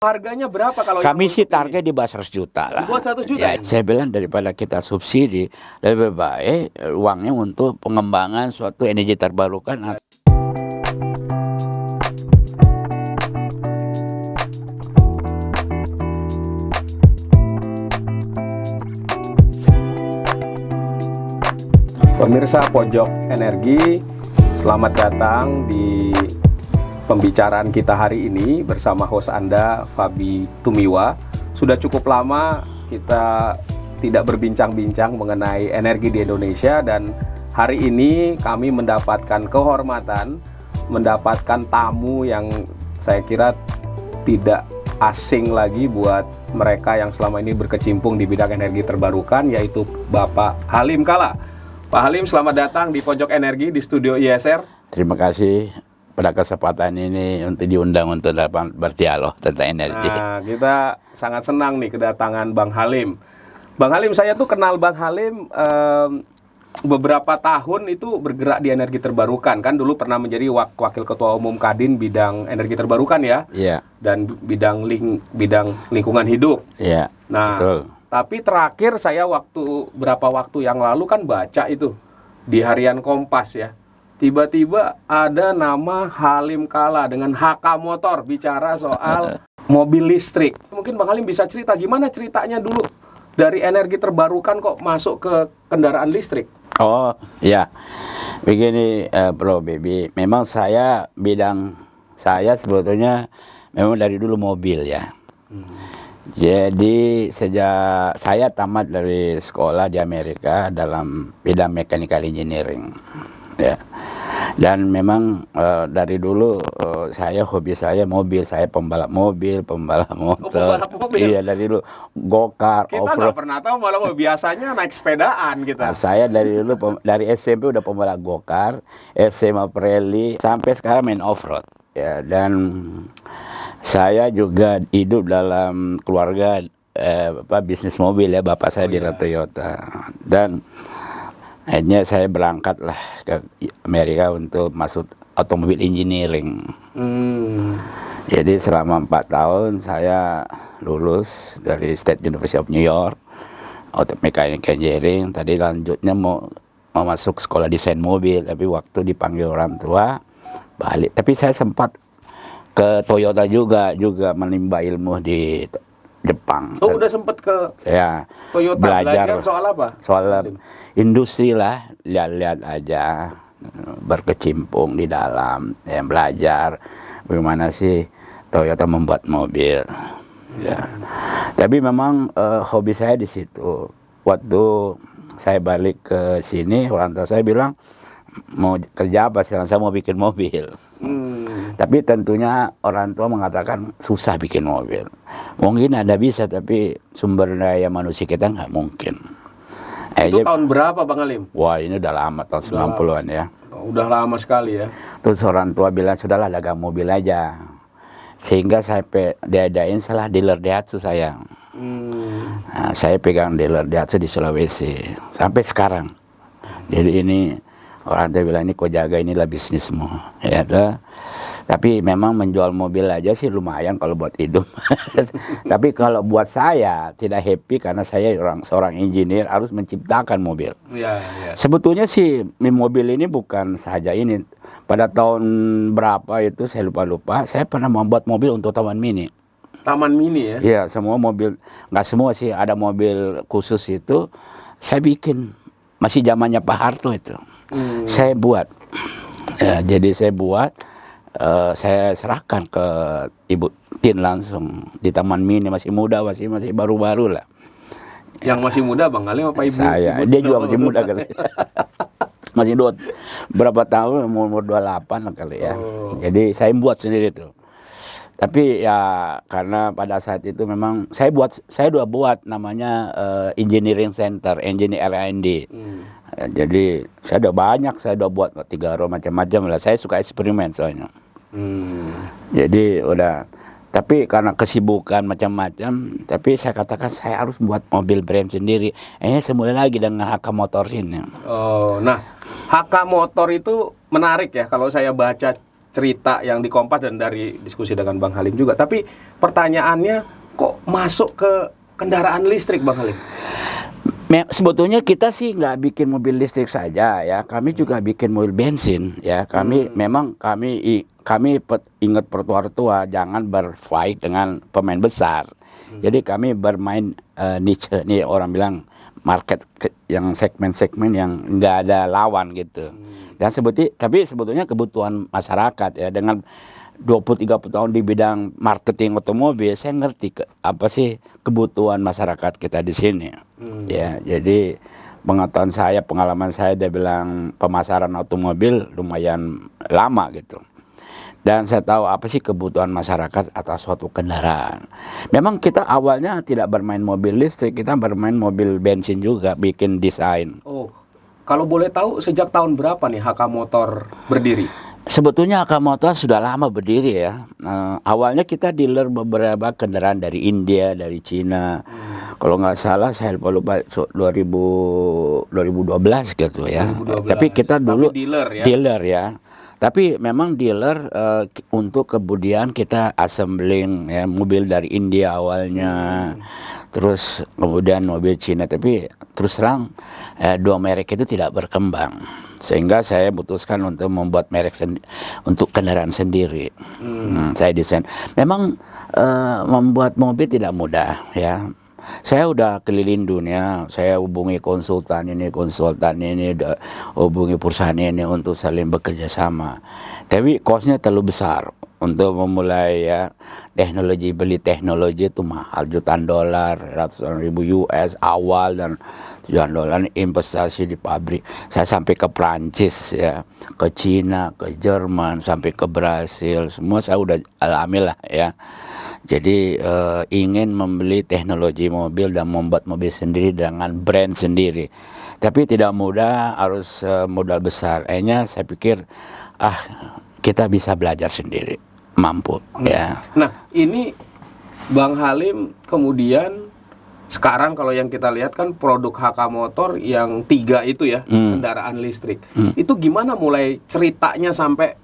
Harganya berapa kalau Kami yang sih untuk ini? target di bawah 100 juta lah. Di bawah 100 juta? Ya, saya bilang daripada kita subsidi, lebih baik uangnya untuk pengembangan suatu energi terbarukan. Pemirsa Pojok Energi, selamat datang di pembicaraan kita hari ini bersama host Anda, Fabi Tumiwa. Sudah cukup lama kita tidak berbincang-bincang mengenai energi di Indonesia, dan hari ini kami mendapatkan kehormatan, mendapatkan tamu yang saya kira tidak asing lagi buat mereka yang selama ini berkecimpung di bidang energi terbarukan, yaitu Bapak Halim Kala. Pak Halim, selamat datang di Pojok Energi di studio ISR. Terima kasih pada kesempatan ini untuk diundang untuk dapat berdialog tentang energi. Nah, kita sangat senang nih kedatangan Bang Halim. Bang Halim, saya tuh kenal Bang Halim beberapa tahun itu bergerak di energi terbarukan. Kan dulu pernah menjadi wakil ketua umum Kadin bidang energi terbarukan ya. Iya. Dan bidang lingkungan hidup. Iya. Nah, betul. Tapi terakhir saya beberapa waktu yang lalu kan baca itu di harian Kompas ya. Tiba-tiba ada nama Halim Kala dengan HK Motor bicara soal mobil listrik. Mungkin Bang Halim bisa cerita gimana ceritanya dulu dari energi terbarukan kok masuk ke kendaraan listrik? Oh, ya. Begini, Bro Baby. Memang bidang saya sebetulnya memang dari dulu mobil ya. Jadi sejak saya tamat dari sekolah di Amerika dalam bidang mechanical engineering, ya. Dan memang dari dulu hobi saya mobil, saya pembalap mobil, pembalap motor. Pembalap mobil. Iya, dari dulu go-kart, Kita off-road. nggak pernah tahu malah biasanya naik sepedaan kita. Nah, saya dari dulu dari SMP udah pembalap go-kart, SMA rally, sampai sekarang main off-road. Ya, dan saya juga hidup dalam keluarga bisnis mobil ya, bapak saya di Toyota. Dan akhirnya saya berangkatlah ke Amerika untuk masuk automobil engineering. Jadi selama 4 tahun saya lulus dari State University of New York, Mechanical Engineering. Tadi lanjutnya mau masuk sekolah desain mobil, tapi waktu dipanggil orang tua balik. Tapi saya sempat ke Toyota juga menimba ilmu di Jepang. Oh, udah sempet ke Ya, Toyota belajar soal apa? Soal industri lah, lihat-lihat aja, berkecimpung di dalam, ya, belajar bagaimana sih Toyota membuat mobil. Ya. Tapi memang hobi saya di situ. Waktu saya balik ke sini, orang tua saya bilang, mau kerja apa sih? Saya mau bikin mobil. Tapi tentunya orang tua mengatakan susah bikin mobil. Mungkin ada bisa, tapi sumber daya manusia kita nggak mungkin. Itu tahun berapa Bang Halim? Wah, ini udah lama, tahun 90-an ya. Udah lama sekali ya. Terus orang tua bilang, sudahlah dagang mobil aja. Sehingga saya diadain salah dealer Daihatsu saya. Nah, saya pegang dealer Daihatsu di Sulawesi sampai sekarang. Jadi ini orang tua bilang, ini kau jaga, inilah bisnismu, ya toh. Tapi memang menjual mobil aja sih lumayan kalau buat hidup. Tapi kalau buat saya tidak happy karena saya seorang engineer harus menciptakan mobil. Ya. Sebetulnya sih mobil ini bukan saja ini. Pada tahun berapa itu saya lupa. Saya pernah membuat mobil untuk Taman Mini. Taman Mini ya? Iya, semua mobil, nggak semua sih, ada mobil khusus itu saya bikin. Masih zamannya Pak Harto itu. Saya buat. Ya, jadi saya buat. Saya serahkan ke Ibu Tin langsung di Taman Mini, masih muda, masih baru-baru lah. Yang masih muda Bang Halim apa Ibu? Saya, Ibu dia juga masih muda kali. Masih berapa tahun, umur 28 lah kali ya. Jadi saya buat sendiri tuh. Tapi ya karena pada saat itu memang saya udah buat namanya Engineering Center, Engineer R&D. Jadi saya udah buat 3 row macam-macam lah. Saya suka eksperimen soalnya. Jadi udah, tapi karena kesibukan macam-macam, tapi saya katakan saya harus buat mobil brand sendiri. Semula lagi dengan HK Motor ini. Oh, nah HK Motor itu menarik ya kalau saya baca cerita yang di Kompas dan dari diskusi dengan Bang Halim juga. Tapi pertanyaannya, kok masuk ke kendaraan listrik, Bang Halim? Sebetulnya kita sih nggak bikin mobil listrik saja ya, kami juga bikin mobil bensin ya. Kami memang ingat pertua-tua jangan berfight dengan pemain besar. Jadi kami bermain niche, nih orang bilang market yang segmen-segmen yang nggak ada lawan gitu. Dan tapi sebetulnya kebutuhan masyarakat ya, dengan 20-30 tahun di bidang marketing otomobil, saya ngerti apa sih kebutuhan masyarakat kita di sini. Ya, jadi pengalaman saya, dia bilang pemasaran otomobil lumayan lama gitu. Dan saya tahu apa sih kebutuhan masyarakat atas suatu kendaraan. Memang kita awalnya tidak bermain mobil listrik, kita bermain mobil bensin juga, bikin desain. Oh, kalau boleh tahu sejak tahun berapa nih HK Motor berdiri? Sebetulnya HK Motor sudah lama berdiri ya. Awalnya kita dealer beberapa kendaraan dari India, dari Cina. Kalau nggak salah saya lupa 2012 gitu ya. 2012. Tapi kita dulu dealer ya. Tapi memang dealer untuk kemudian kita assembling ya, mobil dari India awalnya. Terus kemudian mobil Cina, tapi terus terang dua merek itu tidak berkembang. Sehingga saya putuskan untuk membuat merek untuk kendaraan sendiri. Saya desain. Memang membuat mobil tidak mudah ya. Saya udah keliling dunia, saya hubungi konsultan ini, hubungi perusahaan ini untuk saling bekerja sama. Tapi cost-nya terlalu besar untuk memulai ya. Beli teknologi itu mahal, jutaan dolar, ratusan ribu US awal, dan jutaan dolar investasi di pabrik. Saya sampai ke Prancis ya, ke Cina, ke Jerman, sampai ke Brasil, semua saya udah alami lah ya. Jadi ingin membeli teknologi mobil dan membuat mobil sendiri dengan brand sendiri. Tapi tidak mudah, harus modal besar. Akhirnya saya pikir kita bisa belajar sendiri, mampu ya. Nah, ini Bang Halim kemudian sekarang kalau yang kita lihat kan produk HK Motor yang 3 itu ya, kendaraan listrik. Itu gimana mulai ceritanya sampai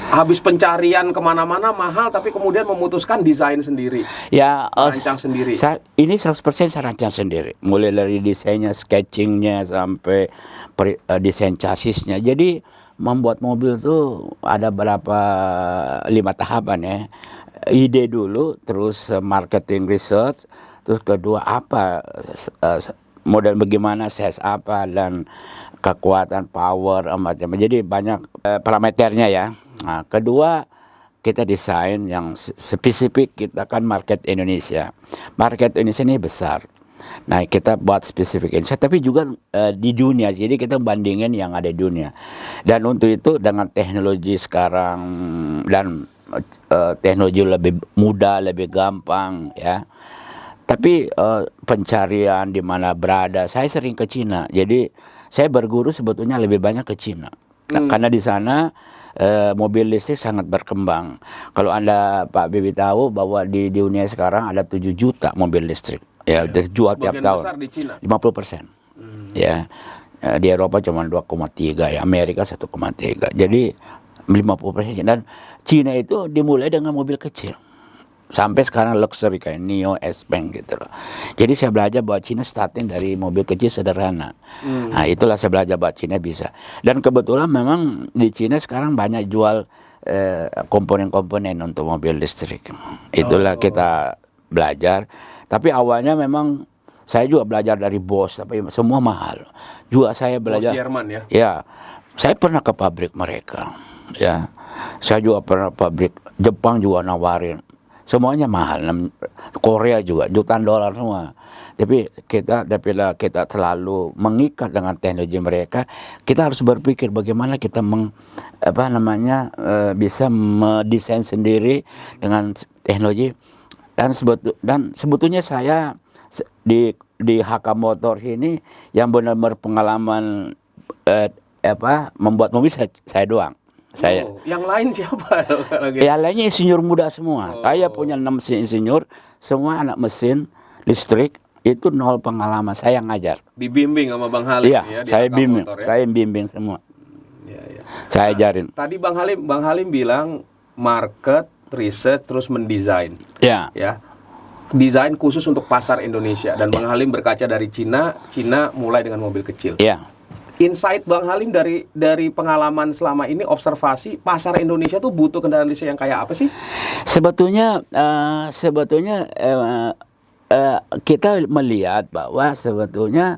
habis pencarian kemana-mana mahal, tapi kemudian memutuskan desain sendiri, ya, rancang sendiri. Ini 100% saya rancang sendiri, mulai dari desainnya, sketchingnya, sampai desain chassisnya. Jadi membuat mobil tuh ada 5 tahapan ya. Ide dulu, terus marketing research, terus kedua model bagaimana, size apa, dan kekuatan power macam. Jadi banyak parameternya ya. Nah, kedua kita desain yang spesifik. Kita kan market Indonesia. Market Indonesia ini besar. Nah, kita buat spesifik Indonesia, tapi juga di dunia. Jadi kita bandingin yang ada di dunia. Dan untuk itu dengan teknologi sekarang dan teknologi lebih mudah, lebih gampang ya. Tapi pencarian di mana berada, saya sering ke Cina. Jadi saya berguru sebetulnya lebih banyak ke Cina. Karena di sana mobil listrik sangat berkembang. Kalau Anda Pak Bibi tahu bahwa di dunia sekarang ada 7 juta mobil listrik. Ya, terjual tiap tahun. Besar di Cina. 50%. Ya. Di Eropa cuma 2,3, ya Amerika 1,3. Jadi 50%. Dan Cina itu dimulai dengan mobil kecil. Sampai sekarang luxury kayak Neo, S-Bank gitu loh. Jadi saya belajar bahwa Cina starting dari mobil kecil sederhana. Nah, itulah saya belajar bahwa Cina bisa. Dan kebetulan memang di Cina sekarang banyak jual komponen-komponen untuk mobil listrik. Itulah kita belajar. Tapi awalnya memang saya juga belajar dari Bosch, tapi semua mahal. Juga saya belajar Bosch Jerman ya. Ya, saya pernah ke pabrik mereka. Ya, saya juga pernah pabrik Jepang juga nawarin. Semuanya mahal, Korea juga jutaan dolar semua. Tapi kita terlalu mengikat dengan teknologi mereka. Kita harus berpikir bagaimana kita bisa mendesain sendiri dengan teknologi. Dan sebetulnya saya di HK Motor ini yang benar-benar pengalaman membuat mobil saya doang. Yang lain siapa? Yang lainnya insinyur muda semua. Saya punya 6 insinyur, semua anak mesin listrik, itu 0 pengalaman. Saya ngajar. Dibimbing sama Bang Halim ya? Di saya bimbing. Motor, ya? Saya bimbing semua. Ya, ya. Saya ajarin. Tadi Bang Halim bilang market, research, terus mendesain. Ya. Ya. Desain khusus untuk pasar Indonesia, dan Bang Halim berkaca dari Cina mulai dengan mobil kecil. Ya. Insight Bang Halim dari pengalaman selama ini, observasi pasar Indonesia tuh butuh kendaraan listrik yang kayak apa sih? Sebetulnya kita melihat bahwa sebetulnya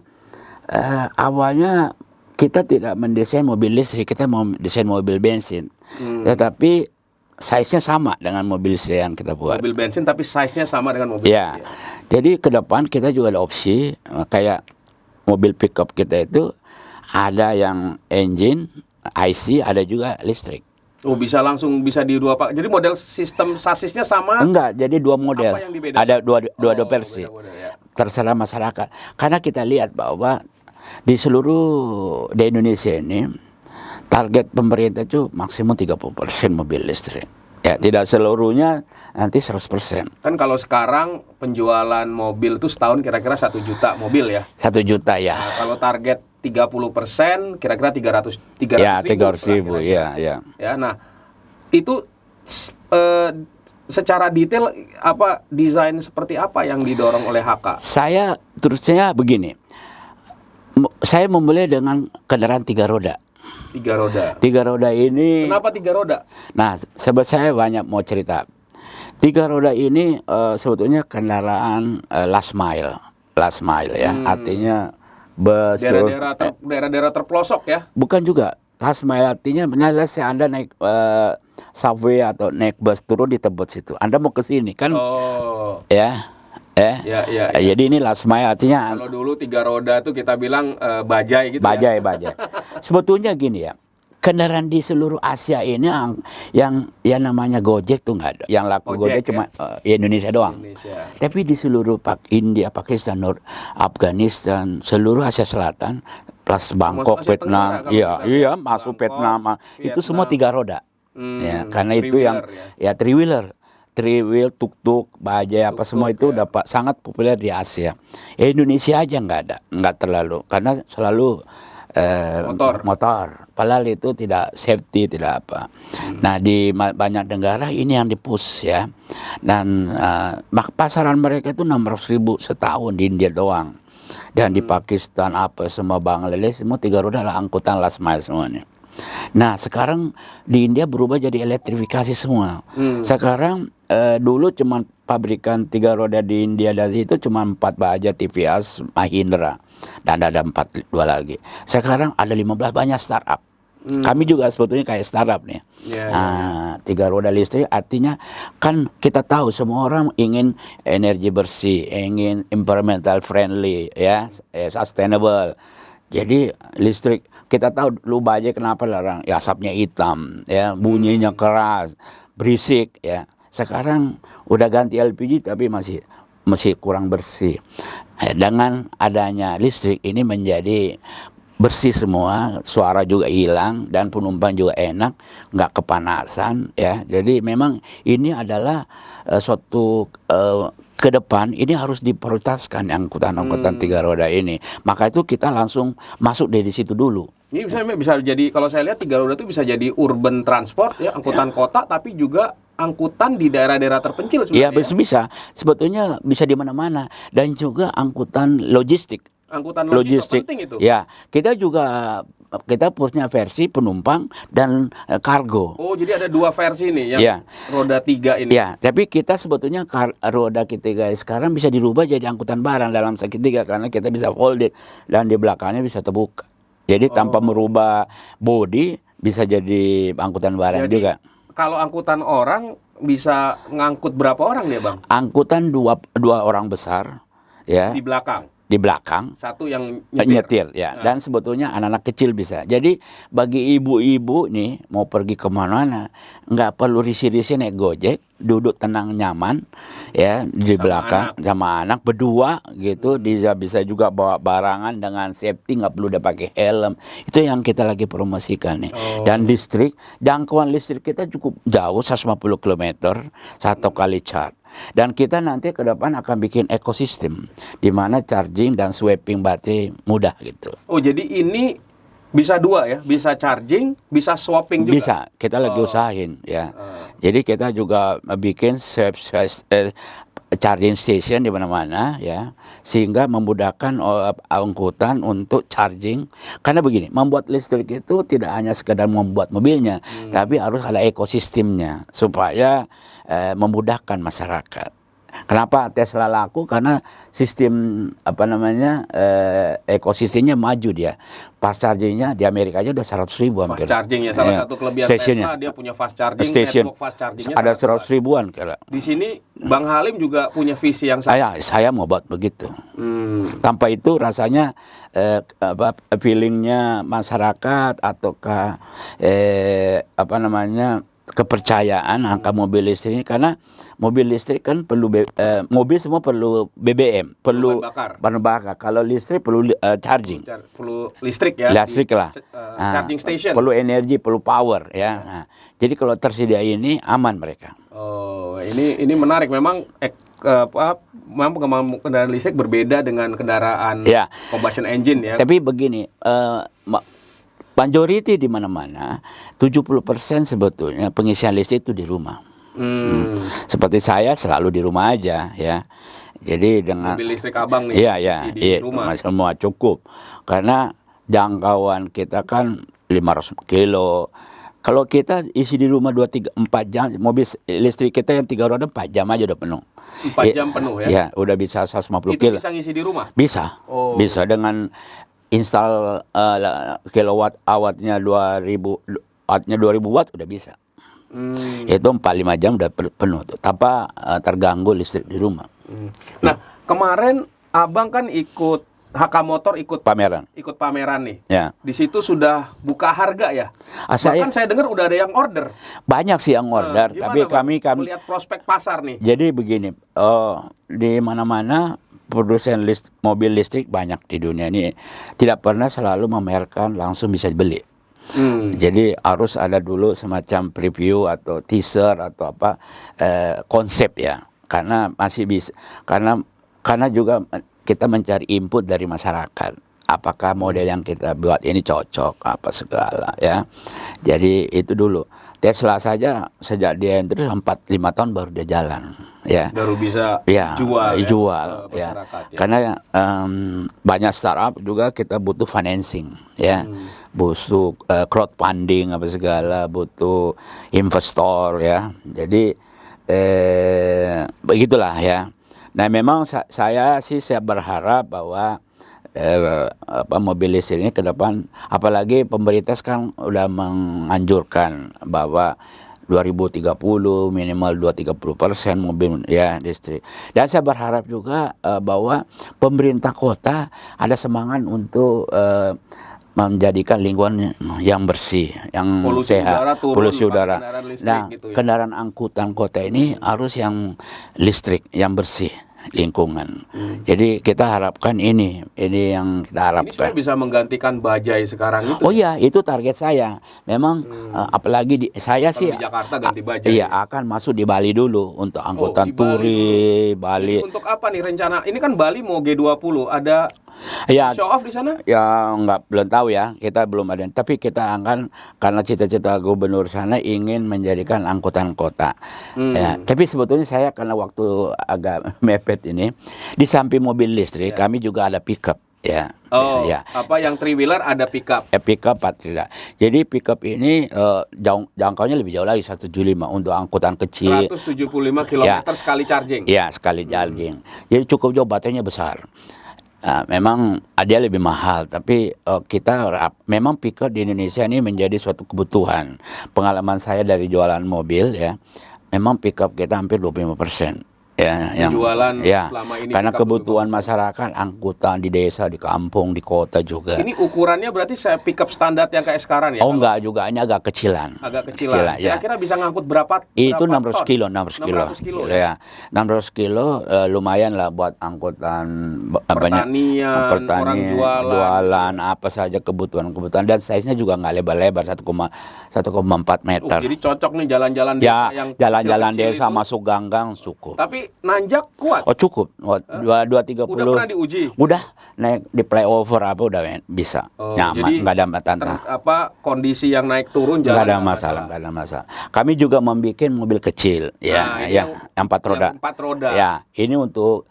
awalnya kita tidak mendesain mobil listrik, kita mau desain mobil bensin. Tetapi size-nya sama dengan mobil listrik yang kita buat. Mobil bensin tapi size-nya sama dengan mobil. Ya. Jadi ke depan kita juga ada opsi kayak mobil pickup kita itu ada yang engine IC, ada juga listrik. Oh, bisa di dua pak. Jadi model sistem sasisnya sama? Enggak, jadi dua model. Apa yang dibedakan? Ada dua versi. Beda-beda, ya. Terserah masyarakat. Karena kita lihat bahwa di Indonesia ini target pemerintah itu maksimum 30% mobil listrik. Ya, tidak seluruhnya nanti 100%. Kan kalau sekarang penjualan mobil itu setahun kira-kira 1 juta mobil ya. 1 juta ya. Nah, kalau target 30% kira-kira 300 Ya, 300 ribu. ribu. Ya. Ya, nah itu secara detail desain seperti apa yang didorong oleh HK? Saya terusnya begini. Saya memulai dengan kendaraan 3 roda. 3 roda. 3 roda ini. Kenapa 3 roda? Nah, sebab saya banyak mau cerita. 3 roda ini sebetulnya kendaraan last mile ya. Artinya bus. Daerah-daerah terpelosok ya? Bukan juga. Last mile artinya misalnya Anda naik subway atau naik bus turun di tempat situ. Anda mau ke sini kan? Oh. Ya. Ya. Jadi ini last mile artinya. Kalau dulu 3 roda tuh kita bilang bajai gitu. Bajai. Sebetulnya gini ya, kendaraan di seluruh Asia ini yang namanya Gojek tuh nggak ada. Yang laku Gojek cuma Indonesia doang. Indonesia. Tapi di seluruh India, Pakistan, Afghanistan, seluruh Asia Selatan, plus Bangkok, Vietnam, iya masuk Vietnam, itu semua 3 roda. Ya, karena itu yang three-wheel, tuk-tuk, bajai apa semua itu udah sangat populer di Asia. Indonesia aja nggak terlalu, karena selalu motor. Padahal itu tidak safety, tidak apa. Nah, di banyak negara ini yang di-push ya. Dan pasaran mereka itu 600.000 setahun di India doang. Dan di Pakistan semua Bangladesh semua 3 roda lah angkutan last mile semuanya. Nah, sekarang di India berubah jadi elektrifikasi semua. Sekarang dulu cuma pabrikan 3 roda di India dari itu cuma 4 aja, TVS, Mahindra, dan ada 2 lagi. Sekarang ada 15 banyak startup. Kami juga sebetulnya kayak startup nih. 3 roda listrik artinya kan kita tahu semua orang ingin energi bersih, ingin environmental friendly ya, sustainable. Jadi listrik, kita tahu lu bajai kenapa larang? Ya asapnya hitam, ya bunyinya keras, berisik ya. Sekarang udah ganti LPG tapi masih kurang bersih. Dengan adanya listrik ini menjadi bersih semua, suara juga hilang dan penumpang juga enak, nggak kepanasan ya. Jadi memang ini adalah suatu ke depan ini harus diprioritaskan angkutan-angkutan 3 roda ini. Maka itu kita langsung masuk dari situ dulu. Ini bisa jadi, kalau saya lihat 3 roda itu bisa jadi urban transport ya, angkutan kota, tapi juga angkutan di daerah-daerah terpencil sebenarnya. Iya, bisa. Sebetulnya bisa di mana-mana, dan juga angkutan logistik. Angkutan logistik penting itu. Ya, kita punya versi penumpang dan kargo. Oh, jadi ada 2 versi nih yang roda 3 ini. Ya, tapi kita sebetulnya roda ketiga sekarang bisa dirubah jadi angkutan barang dalam segitiga karena kita bisa folded dan di belakangnya bisa terbuka. Jadi tanpa merubah body bisa jadi angkutan barang juga. Kalau angkutan orang bisa ngangkut berapa orang dia, Bang? Angkutan dua orang besar ya. Di belakang, satu yang nyetir ya. Dan sebetulnya anak-anak kecil bisa. Jadi bagi ibu-ibu nih mau pergi kemana-mana nggak perlu risih-risih naik Gojek, duduk tenang nyaman ya di belakang sama anak berdua gitu. Dia bisa juga bawa barangan dengan safety, nggak perlu udah pakai helm. Itu yang kita lagi promosikan nih. Dan listrik, jangkauan listrik kita cukup jauh 150 km 1 kali charge. Dan kita nanti ke depan akan bikin ekosistem di mana charging dan swapping baterai mudah gitu. Oh, jadi ini Bisa dua ya, bisa charging, bisa swapping juga. Bisa, kita lagi usahain ya. Jadi kita juga bikin charging station di mana-mana ya, sehingga memudahkan angkutan untuk charging. Karena begini, membuat listrik itu tidak hanya sekedar membuat mobilnya, tapi harus ada ekosistemnya supaya memudahkan masyarakat. Kenapa Tesla laku? Karena sistem ekosistemnya maju dia. Fast chargingnya di Amerika aja udah 100.000 hampir. Fast charging ya, salah satu kelebihan Stationnya. Tesla, dia punya fast charging, Station. network fast chargingnya Ada sangat 100.000-an kira. Di sini Bang Halim juga punya visi yang sama. Saya mau buat begitu. Tanpa itu rasanya feelingnya masyarakat ataukah kepercayaan angka mobil listrik ini, karena mobil listrik kan perlu mobil semua perlu BBM, perlu bahan bakar. Kalau listrik perlu charging. Perlu listrik ya. Listrik lah. Charging station. Perlu energi, perlu power ya. Nah, jadi kalau tersedia ini aman mereka. Oh, ini menarik memang. Memang pengembangan kendaraan listrik berbeda dengan kendaraan combustion engine ya. Tapi begini, majority di mana-mana, 70% sebetulnya pengisian listrik itu di rumah. Seperti saya selalu di rumah aja ya. Jadi dengan mobil listrik Abang nih, di rumah semua cukup. Karena jangkauan kita kan 500 kilo. Kalau kita isi di rumah 2, 3, 4 jam, mobil listrik kita yang 3 roda 4 jam aja udah penuh. 4 jam penuh ya? Ya, udah bisa 150 itu kilo. Itu bisa ngisi di rumah? Bisa. Bisa dengan install kilowatt hournya 2000 watt udah bisa. Itu 4-5 jam udah penuh tuh, tanpa terganggu listrik di rumah. Nah, kemarin Abang kan ikut HK Motor, ikut pameran nih. Ya. Di situ sudah buka harga ya. Bahkan saya dengar udah ada yang order. Banyak sih yang order, tapi kami melihat prospek pasar nih. Jadi begini, di mana-mana produsen mobil listrik banyak di dunia ini tidak pernah selalu memamerkan langsung bisa dibeli. Jadi harus ada dulu semacam preview atau teaser atau konsep ya, karena masih bisa, karena juga kita mencari input dari masyarakat. Apakah model yang kita buat ini cocok apa segala ya. Jadi itu dulu. Tesla saja sejak dia terus 4-5 tahun baru dia jalan ya. Baru bisa jual ya. Karena banyak startup juga kita butuh financing ya. Butuh crowdfunding apa segala, butuh investor ya. Jadi begitulah ya. Nah, memang saya berharap bahwa mobil listrik ini ke depan, apalagi pemerintah sekarang udah menganjurkan bahwa 2030 minimal 2-30% mobil ya listrik. Dan saya berharap juga bahwa pemerintah kota ada semangat untuk menjadikan lingkungan yang bersih, yang sehat, polusi udara. Nah, gitu ya. Kendaraan angkutan kota ini harus yang listrik, yang bersih lingkungan. Jadi kita harapkan ini yang kita harapkan. Ini sebenarnya bisa menggantikan bajai sekarang itu. Oh iya, itu target saya. Memang apalagi saya sih di Jakarta ganti bajai. Iya, akan masuk di Bali dulu untuk angkutan turi Bali. Jadi untuk apa nih rencana? Ini kan Bali mau G20, ada show off di sana? Ya belum tahu ya, kita belum ada. Tapi kita akan, karena cita-cita gubernur sana ingin menjadikan angkutan kota. Ya, tapi sebetulnya saya karena waktu agak mepet ini, di samping mobil listrik kami juga ada pickup. Ya. Apa yang 3-wheeler ada pickup? Pickup tidak. Jadi pickup ini jangkauannya lebih jauh lagi, 175 untuk angkutan kecil. 175 km sekali charging. Ya, sekali charging. Jadi cukup jauh, baterainya besar. Memang dia lebih mahal, tapi memang pickup di Indonesia ini menjadi suatu kebutuhan. Pengalaman saya dari jualan mobil ya, memang pickup kita hampir 25%. Ya, yang jualan selama ini karena kebutuhan masyarakat, angkutan di desa, di kampung, di kota juga. Ini ukurannya berarti saya pickup standar yang kayak sekarang ya? Oh enggak juga, ini agak kecilan. Kira-kira bisa ngangkut berapa? Itu 600 kilo. Ya. 600 kilo lumayan lah buat angkutan pertanian, orang jualan apa saja kebutuhan. Dan size-nya juga nggak lebar-lebar, 1,4 meter. Jadi cocok nih jalan-jalan desa yang jalan-jalan desa itu. Masuk ganggang cukup. Tapi nanjak kuat. Oh cukup, 230. Udah pernah diuji. Udah naik di flyover apa udah bisa nyaman, Jadi nggak ada tantang. Kondisi yang naik turun Nggak jalan ada masalah, nggak ada masalah. Kami juga membuat mobil kecil, ya, yang 4 roda. Yang 4 roda. Ya, ini untuk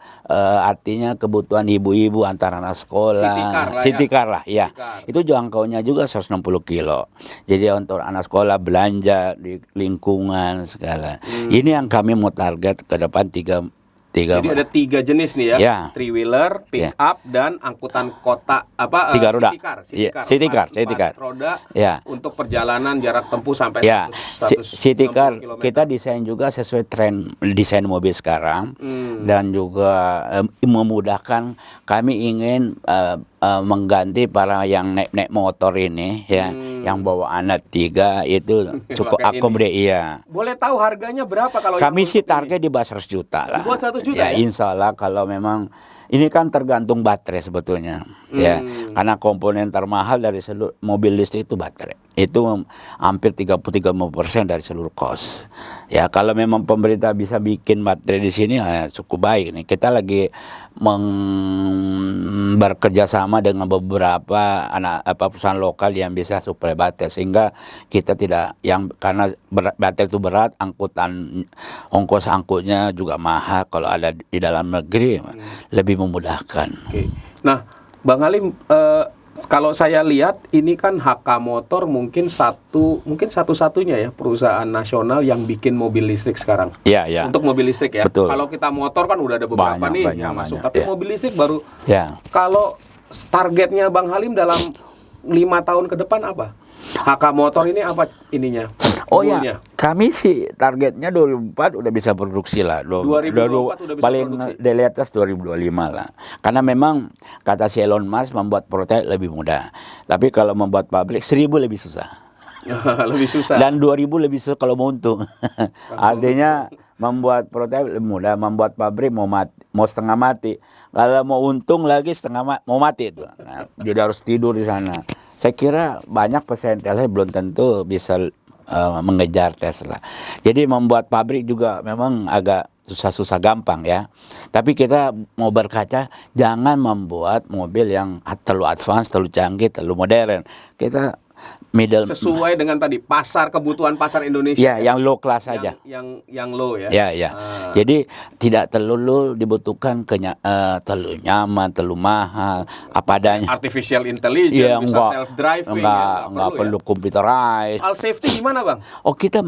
artinya kebutuhan ibu-ibu antara anak sekolah, city car lah, ya. Itu jangkaunya juga 160 kilo. Jadi untuk anak sekolah belanja di lingkungan segala. Ini yang kami mau target ke depan tiga. Jadi ada 3 jenis nih ya, Ya. 3-wheeler, pick up, dan angkutan kota 3 roda. City car. Roda Ya. untuk perjalanan jarak tempuh sampai Ya, 160 city car km. kita desain juga sesuai tren desain mobil sekarang dan juga memudahkan. Kami ingin mengganti para yang naik motor ini ya, yang bawa anak 3 itu cukup akomodir. Iya. Boleh tahu harganya berapa kalau Kami yang sih untuk target di bawah 100 juta lah. Di bawah 100 juta ya? Insya Allah kalau memang ini kan tergantung baterai sebetulnya, ya. Karena komponen termahal dari seluruh mobil listrik itu baterai. Itu hampir 30-35% dari seluruh cost. Ya, kalau memang pemerintah bisa bikin baterai di sini cukup baik nih. Kita lagi bekerja sama dengan beberapa perusahaan lokal yang bisa suplai baterai sehingga kita tidak karena baterai itu berat, ongkos angkutnya juga mahal. Kalau ada di dalam negeri lebih memudahkan. Oke. Nah, Bang Halim, kalau saya lihat ini kan HK Motor mungkin satu-satunya ya perusahaan nasional yang bikin mobil listrik sekarang. Iya. Untuk mobil listrik ya. Betul. Kalau kita motor kan udah ada beberapa yang masuk, tapi mobil listrik baru. Ya. Kalau targetnya Bang Halim dalam 5 tahun ke depan apa? HK Motor ini apa ininya? Oh ya, kami sih targetnya 2004 udah bisa produksi lah. 2024 udah bisa paling produksi. Dari atas 2025 lah. Karena memang kata si Elon Musk membuat prototipe lebih mudah. Tapi kalau membuat pabrik 1000 lebih susah. Lebih susah. Dan 2000 lebih susah kalau mau untung. Artinya membuat prototipe lebih mudah, membuat pabrik mau setengah mati. Kalau mau untung lagi mau mati itu. Nah, jadi harus tidur di sana. Saya kira banyak persentasenya belum tentu bisa mengejar Tesla. Jadi membuat pabrik juga memang agak susah-susah gampang ya. Tapi kita mau berkaca, jangan membuat mobil yang terlalu advance, terlalu canggih, terlalu modern. Kita sesuai dengan tadi kebutuhan pasar Indonesia. Ya, yang low class saja. Yang low ya. Ya. Jadi tidak terlalu dibutuhkan terlalu nyaman, terlalu mahal, apa adanya. Artificial intelligence, bisa self driving, enggak perlu computerized. All safety gimana, Bang? Oh, kita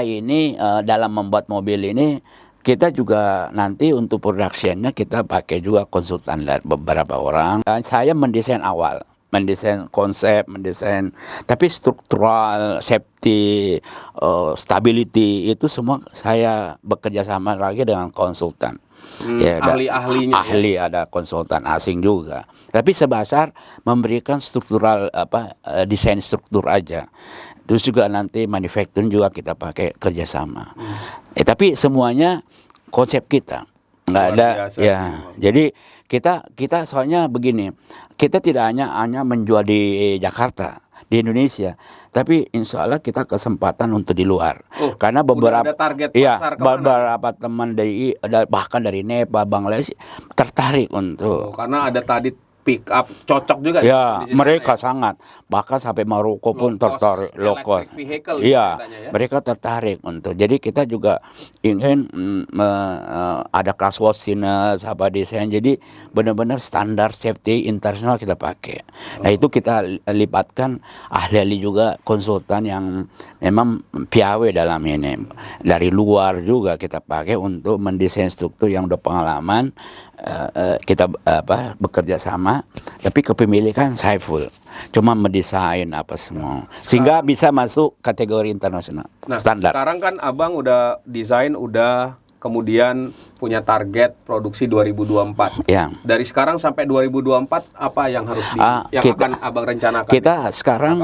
ini dalam membuat mobil ini kita juga nanti untuk produksinya kita pakai juga konsultan dari beberapa orang. Dan saya mendesain konsep, tapi struktural, safety, stability itu semua saya bekerja sama lagi dengan konsultan. Ahli-ahlinya. Ada konsultan asing juga. Tapi sebesar memberikan struktural desain struktur aja. Terus juga nanti manufacturing juga kita pakai kerjasama. Tapi semuanya konsep kita. Nggak ada ya. Jadi kita soalnya begini, kita tidak hanya menjual di Jakarta, di Indonesia, tapi insya Allah kita kesempatan untuk di luar. Karena beberapa beberapa teman bahkan dari Nepal, Bangladesh tertarik untuk. Karena ada tadi pick up cocok juga ya, mereka sangat, bahkan sampai Maroko pun tertarik, low cost. Iya, mereka tertarik untuk. Jadi kita juga ingin ada crashworthiness desain. Jadi benar-benar standar safety internasional kita pakai. Nah, itu kita libatkan ahli-ahli juga, konsultan yang memang piawai dalam ini. Dari luar juga kita pakai untuk mendesain struktur yang udah pengalaman. Kita bekerja sama, tapi kepemilikan saya full, cuma mendesain semua sehingga bisa masuk kategori internasional. Standar. Sekarang kan Abang udah desain, kemudian punya target produksi 2024. Ya. Dari sekarang sampai 2024 apa yang harus akan Abang rencanakan? Kita sekarang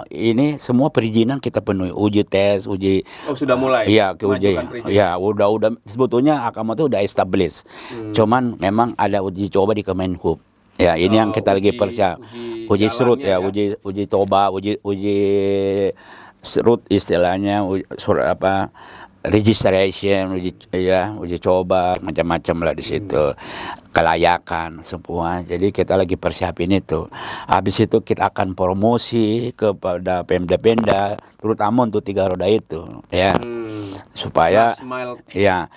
ini semua perizinan kita penuhi, uji tes, sudah mulai. Iya, uji. Ya, udah sebetulnya Akamoto udah established. Cuman memang ada uji coba di Kemenhub. Ya, ini yang kita lagi persiap. Uji serut ya, uji coba, uji serut istilahnya, registration, uji coba, macam-macam lah di situ, kelayakan semua. Jadi kita lagi persiapin itu. Habis itu kita akan promosi kepada Pemda-Pemda, terutama untuk 3 roda itu, ya, supaya Last mile ya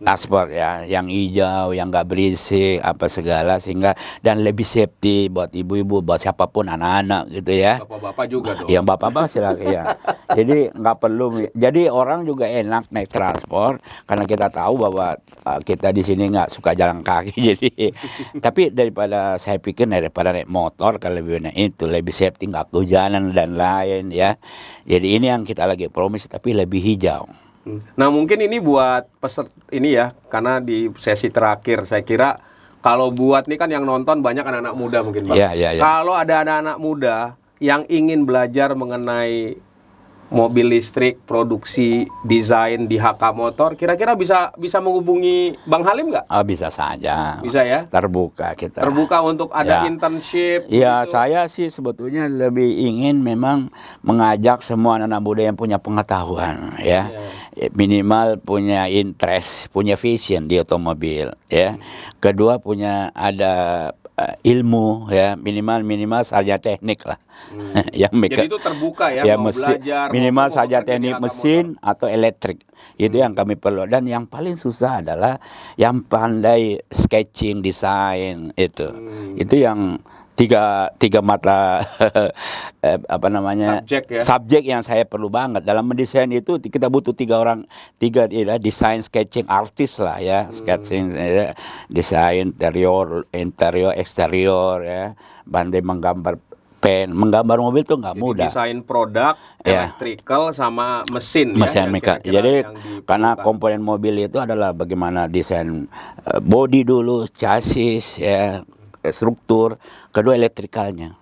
transport ya, yang hijau, yang nggak berisik, apa segala, sehingga dan lebih safety buat ibu-ibu, buat siapapun, anak-anak gitu ya. bapak-bapak juga dong. Yang bapak-bapak silakan ya. Jadi nggak perlu. Jadi orang juga enak naik transport karena kita tahu bahwa kita di sini nggak suka jalan kaki. Jadi tapi daripada saya pikir daripada naik motor kalau lebih enak itu lebih safety, nggak kehujanan dan lain ya. Jadi ini yang kita lagi promosi tapi lebih hijau. Nah mungkin ini buat peserta ini ya, karena di sesi terakhir saya kira kalau buat nih kan yang nonton banyak anak-anak muda mungkin Bang. Ya. Kalau ada anak-anak muda yang ingin belajar mengenai mobil listrik, produksi, desain di HK Motor, kira-kira bisa menghubungi Bang Halim nggak? Bisa saja. Bisa ya? Terbuka kita. Terbuka untuk ada Ya. internship. Ya, gitu. saya sih sebetulnya lebih ingin memang mengajak semua anak muda yang punya pengetahuan, ya. Minimal punya interest, punya vision di otomobil, ya. Kedua punya ada ilmu, ya, minimal sarjana teknik lah. Jadi itu terbuka ya, mau belajar. Minimal mau sarjana bekerja di teknik HK mesin atau elektrik. Itu yang kami perlu. Dan yang paling susah adalah yang pandai sketching, desain itu. Itu yang tiga mata apa namanya subjek yang saya perlu banget dalam mendesain. Itu kita butuh tiga desain, sketching, artis lah ya, sketching, desain interior, eksterior, ya, pandai menggambar menggambar mobil tuh nggak mudah. Desain produk, electrical sama mesin ya, mekanik. Jadi karena komponen mobil itu adalah bagaimana desain bodi dulu, chassis, ya, struktur, kedua elektrikalnya.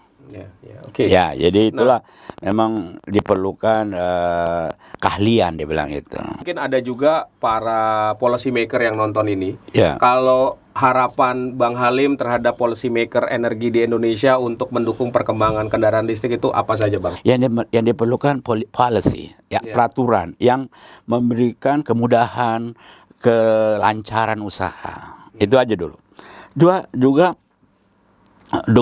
Ya, jadi itulah memang diperlukan keahlian dia bilang itu. Mungkin ada juga para policy maker yang nonton ini. Ya. Kalau harapan Bang Halim terhadap policy maker energi di Indonesia untuk mendukung perkembangan kendaraan listrik itu apa saja, Bang? Yang diperlukan policy, ya, peraturan yang memberikan kemudahan, kelancaran usaha. Itu aja dulu. Dua juga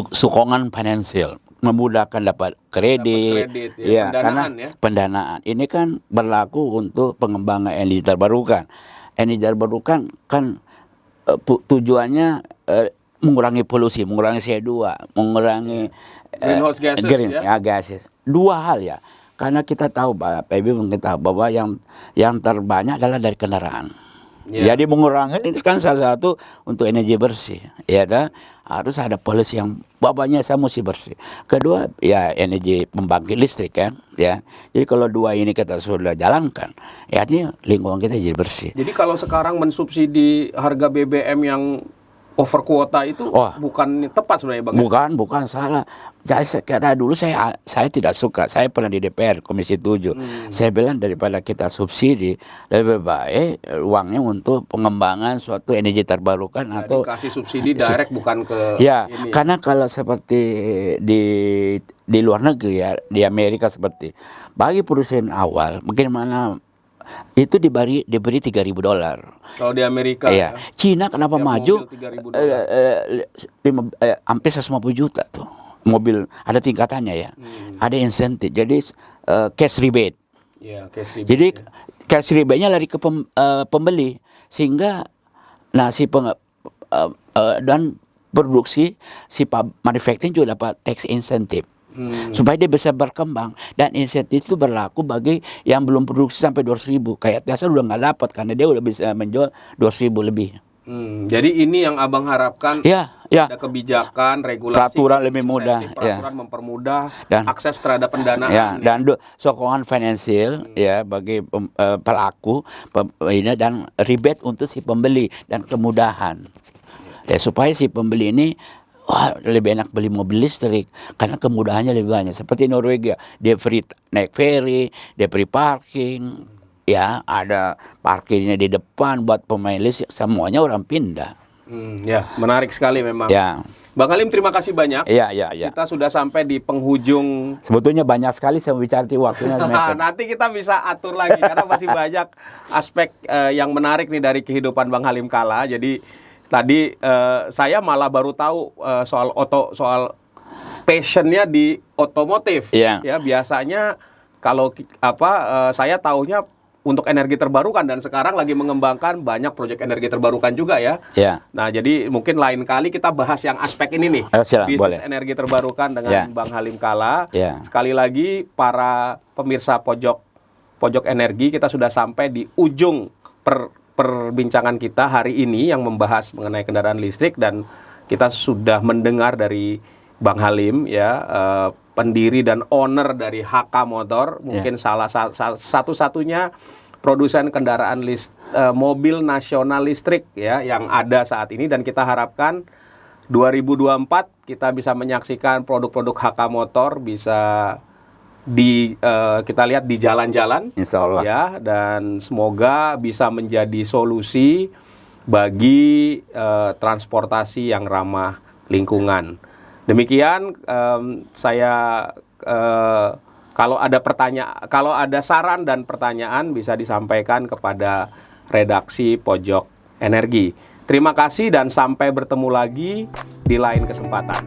sokongan finansial, memudahkan dapat kredit ya, pendanaan. Ini kan berlaku untuk pengembangan energi terbarukan. Energi terbarukan kan tujuannya mengurangi polusi, mengurangi CO2, mengurangi greenhouse gases. Dua hal ya. Karena kita tahu Pak PB mungkin tahu bahwa yang terbanyak adalah dari kendaraan. Jadi mengurangi ini kan salah satu untuk energi bersih, ya kan? Harus ada policy yang babanya saya mesti bersih. Kedua ya energi pembangkit listrik kan, ya. Jadi kalau dua ini kita sudah jalankan, ya ini lingkungan kita jadi bersih. Jadi kalau sekarang mensubsidi harga BBM yang over kuota itu bukan tepat sebenarnya, Bang? Bukan salah. Karena dulu saya tidak suka. Saya pernah di DPR Komisi 7. Saya bilang daripada kita subsidi, lebih baik uangnya untuk pengembangan suatu energi terbarukan atau dikasih subsidi direct bukan ke ini. Karena kalau seperti di luar negeri ya, di Amerika seperti bagi perusahaan awal mungkin mana itu diberi $3.000. Kalau di Amerika ya. Cina kenapa maju hampir 150 juta tuh mobil, ada tingkatannya ya, ada insentif, jadi cash rebate. Jadi cash rebate-nya lari ke pembeli sehingga dan produksi si manufacturing juga dapat tax incentive. Supaya dia bisa berkembang, dan insentif itu berlaku bagi yang belum produksi sampai 200.000. Kayak Tesla udah nggak dapat karena dia udah bisa menjual 200.000 lebih. Jadi ini yang abang harapkan, ada kebijakan, regulasi, peraturan lebih mudah, peraturan mempermudah dan akses terhadap pendanaan. Dan sokongan finansial bagi pelaku ini, dan rebate untuk si pembeli dan kemudahan. Supaya si pembeli ini lebih enak beli mobil listrik karena kemudahannya lebih banyak. Seperti Norwegia, dia free naik ferry, dia free parking, ya ada parkirnya di depan buat pemain listrik, semuanya orang pindah. Ya, menarik sekali memang. Ya. Bang Halim, terima kasih banyak. Iya, iya, iya. Kita sudah sampai di penghujung. Sebetulnya banyak sekali saya bicara waktunya. Nanti kita bisa atur lagi karena masih banyak aspek yang menarik nih dari kehidupan Bang Halim Kala. Jadi tadi saya malah baru tahu soal passionnya di otomotif. Iya. Ya, biasanya kalau saya taunya untuk energi terbarukan, dan sekarang lagi mengembangkan banyak proyek energi terbarukan juga ya. Iya. Nah, jadi mungkin lain kali kita bahas yang aspek ini nih. Silakan, bisnis boleh. energi terbarukan dengan Ya. Bang Halim Kala. Ya. Sekali lagi para pemirsa pojok energi, kita sudah sampai di ujung perbincangan kita hari ini yang membahas mengenai kendaraan listrik, dan kita sudah mendengar dari Bang Halim ya, pendiri dan owner dari HK Motor, mungkin salah satu-satunya produsen kendaraan mobil nasional listrik ya yang ada saat ini, dan kita harapkan 2024 kita bisa menyaksikan produk-produk HK Motor bisa kita lihat di jalan-jalan, Insya Allah. ya, dan semoga bisa menjadi solusi bagi transportasi yang ramah lingkungan. Demikian saya kalau ada saran dan pertanyaan bisa disampaikan kepada redaksi Pojok Energi. Terima kasih dan sampai bertemu lagi di lain kesempatan.